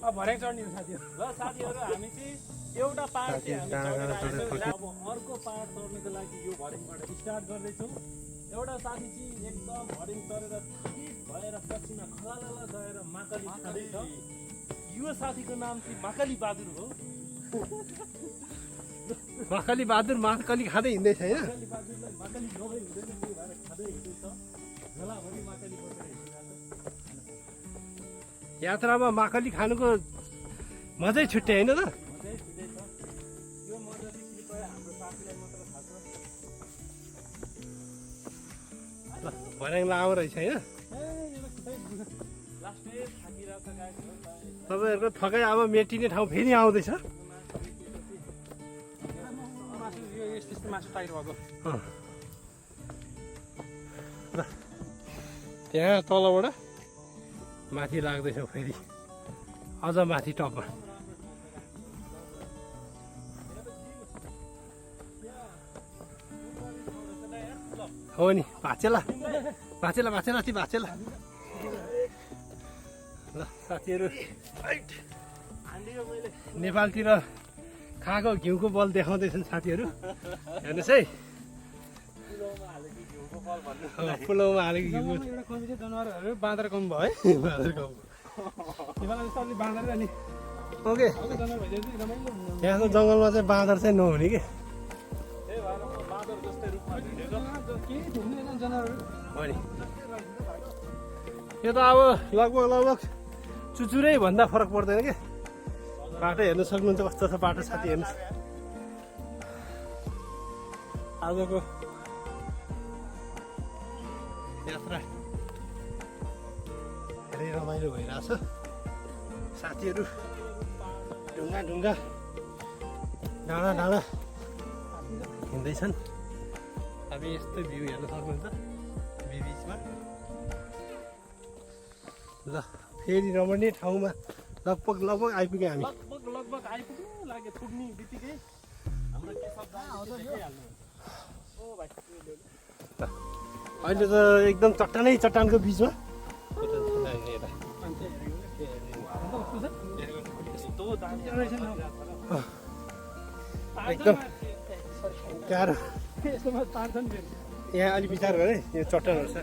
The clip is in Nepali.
अब भरे चढ्ने साथीहरु ल साथीहरु हामी चाहिँ एउटा पाहाड चाहिँ हामी चढेर आइसक्यौँ। अब अर्को पाहाड चढ्नको लागि यो भर्याङबाट स्टार्ट गर्दैछौँ। एउटा साथी चाहिँ एकदम भर्याङ चढेर थाकित भएर पछिमा खलाला गएर माकली खाँदैछ। यो साथीको नाम चाहिँ माकली बहादुर हो। माकली बहादुर माकली खाँदै हिँड्दैछ हैन? माकली बहादुरलाई माकली नभई हुँदैन, यो भएर खाँदै हिँड्दैछ। झोलाभरि माकली बोकेर हिँडिरहेको। यात्रामा माकली खानुको मजै छुट्टै हैन त? मजै छुट्टै छ। यो मजा चाहिँ कृपया हाम्रो साथीलाई मात्र थाहा छ। भर्याङ लामो रहेछ हैन? लास्टै थाकिरहेको छ गाइस। तपाईँहरूको थकाइ अब मेटिने ठाउँ फेरि आउँदैछ। मासु यो यस्तो मासु टाइट भएको। त्यहाँ तलबाट माथि लाग्दैछौँ फेरि अझ माथि टपमा। हो नि भाचेला भाचेला भाचेला ती भाचेला। ल साथीहरू नेपालतिर खाएको घिउको बल देखाउँदैछन् साथीहरू, हेर्नुहोस् है। पुलाउमा हालेको घिउको एउटा कमी चाहिँ जनावरहरू बाँदर कम भयो है। बाँदर कम। नेपालमा जस्तो अलि बाँदर अनि ओके जनावर भइदियो चाहिँ रमाइलो हुन्छ। यहाँ त जङ्गलमा चाहिँ बाँदर चाहिँ नहुने कि। त्यही भएर म बाँदर जस्तै रूपमा हिँडेको केही थुक्दैन जनावरहरू। हो नि यो त अब लगभग चुचुरै भन्दा फरक पर्दैन कि। बाटो हेर्न सक्नुहुन्छ कस्तो छ बाटो साथी, हेर्नुहोस्। आजको यात्रा धेरै रमाइलो भइरहेछ। साथीहरू ढुङ्गा ढुङ्गा डाँडा डाँडा हिँड्दैछन्। अब यस्तो भ्यू हेर्न सक्नुहुन्छ बिचमा। ल फेरि रमणीय ठाउँमा लगभग आइपुग्यौँ हामी। लगभग आइपुग्नु लाग्यो। पुग्ने बित्तिकै हाम्रो के शब्द देखिहाल्नु। ओ भाइ अहिले त एकदम चट्टानको बिचमा एकदम गाह्रो। यहाँ अलि विचार गरेँ यो चट्टानहरू छ।